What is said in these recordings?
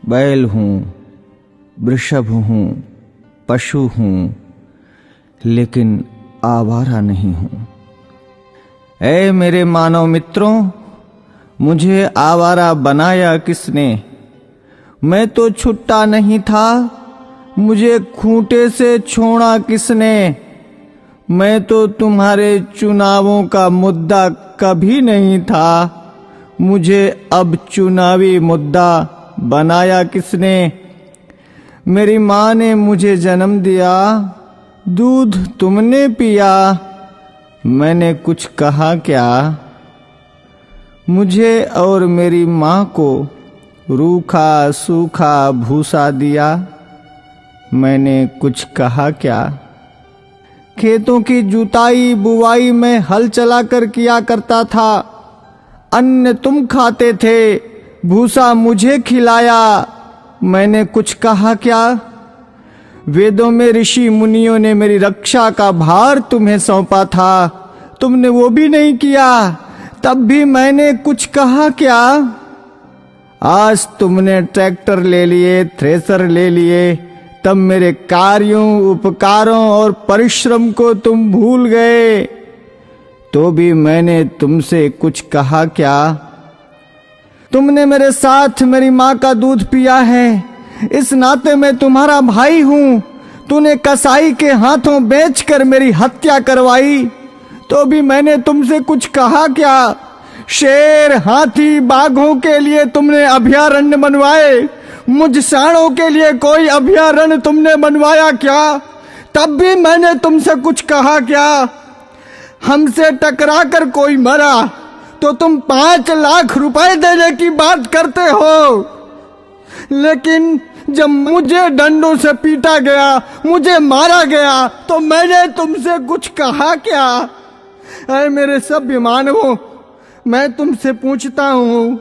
बैल हूँ, वृषभ हूँ, पशु हूँ, लेकिन आवारा नहीं हूँ। ऐ मेरे मानव मित्रों, मुझे आवारा बनाया किसने? मैं तो छुट्टा नहीं था, मुझे खूंटे से छोड़ा किसने? मैं तो तुम्हारे चुनावों का मुद्दा कभी नहीं था, मुझे अब चुनावी मुद्दा बनाया किसने? मेरी माँ ने मुझे जन्म दिया, दूध तुमने पिया, मैंने कुछ कहा क्या? मुझे और मेरी माँ को रूखा सूखा भूसा दिया, मैंने कुछ कहा क्या? खेतों की जुताई बुवाई में हल चलाकर किया करता था, अन्न तुम खाते थे, भूसा मुझे खिलाया, मैंने कुछ कहा क्या? वेदों में ऋषि मुनियों ने मेरी रक्षा का भार तुम्हें सौंपा था, तुमने वो भी नहीं किया, तब भी मैंने कुछ कहा क्या? आज तुमने ट्रैक्टर ले लिए, थ्रेसर ले लिए, तब मेरे कार्यों, उपकारों और परिश्रम को तुम भूल गए, तो भी मैंने तुमसे कुछ कहा क्या? तुमने मेरे साथ मेरी माँ का दूध पिया है, इस नाते मैं तुम्हारा भाई हूं। तूने कसाई के हाथों बेचकर मेरी हत्या करवाई, तो भी मैंने तुमसे कुछ कहा क्या? शेर, हाथी, बाघों के लिए तुमने अभयारण्य बनवाए, मुझ सांडों के लिए कोई अभयारण्य तुमने बनवाया क्या? तब भी मैंने तुमसे कुछ कहा क्या? हमसे टकराकर कोई मरा तो तुम 5 लाख रुपए देने की बात करते हो, लेकिन जब मुझे डंडों से पीटा गया, मुझे मारा गया, तो मैंने तुमसे कुछ कहा क्या? अरे मेरे सभ्य मानवों, मैं तुमसे पूछता हूँ,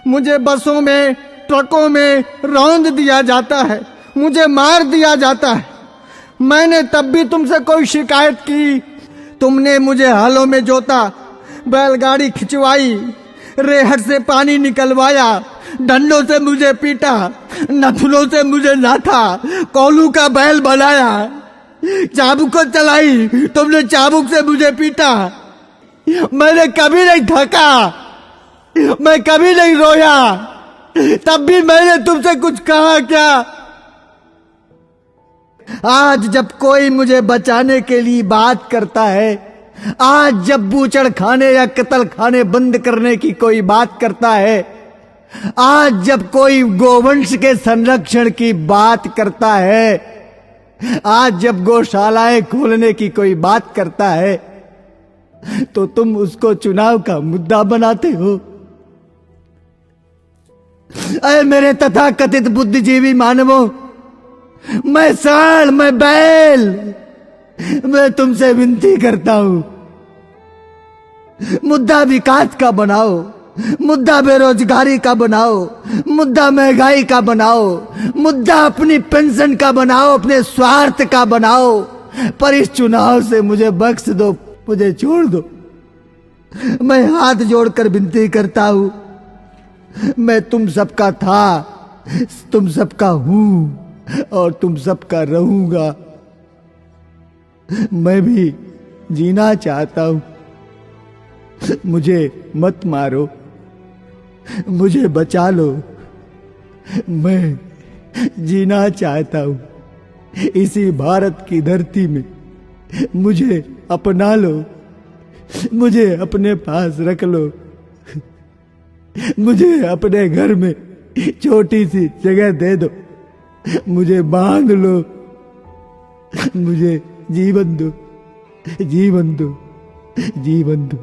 मुझे बसों में, ट्रकों में रौंद दिया जाता है, मुझे मार दिया जाता है, मैंने तब भी तुमसे कोई शिकायत की? तुमने मुझे हलों में जोता, बैलगाड़ी खिंचवाई, रेहड़ से पानी निकलवाया, डंडों से मुझे पीटा, नथुनों से मुझे नाथा, कोलू का बैल बनाया, चाबुक चलाई, तुमने चाबुक से मुझे पीटा, मैंने कभी नहीं थका, मैं कभी नहीं रोया, तब भी मैंने तुमसे कुछ कहा क्या? आज जब कोई मुझे बचाने के लिए बात करता है, आज जब बूचड़ खाने या कत्ल खाने बंद करने की कोई बात करता है, आज जब कोई गोवंश के संरक्षण की बात करता है, आज जब गौशालाएं खोलने की कोई बात करता है, तो तुम उसको चुनाव का मुद्दा बनाते हो। अरे मेरे तथाकथित बुद्धिजीवी मानवों, मैं सांड, मैं बैल, मैं तुमसे विनती करता हूं, मुद्दा विकास का बनाओ, मुद्दा बेरोजगारी का बनाओ, मुद्दा महंगाई का बनाओ, मुद्दा अपनी पेंशन का बनाओ, अपने स्वार्थ का बनाओ, पर इस चुनाव से मुझे बख्श दो, मुझे छोड़ दो। मैं हाथ जोड़कर विनती करता हूं, मैं तुम सबका था, तुम सबका हूं और तुम सबका रहूंगा। मैं भी जीना चाहता हूं, मुझे मत मारो, मुझे बचा लो, मैं जीना चाहता हूं इसी भारत की धरती में, मुझे अपना लो, मुझे अपने पास रख लो, मुझे अपने घर में छोटी सी जगह दे दो, मुझे बांध लो, मुझे जीवन दो, जीवन दो, जीवन दो।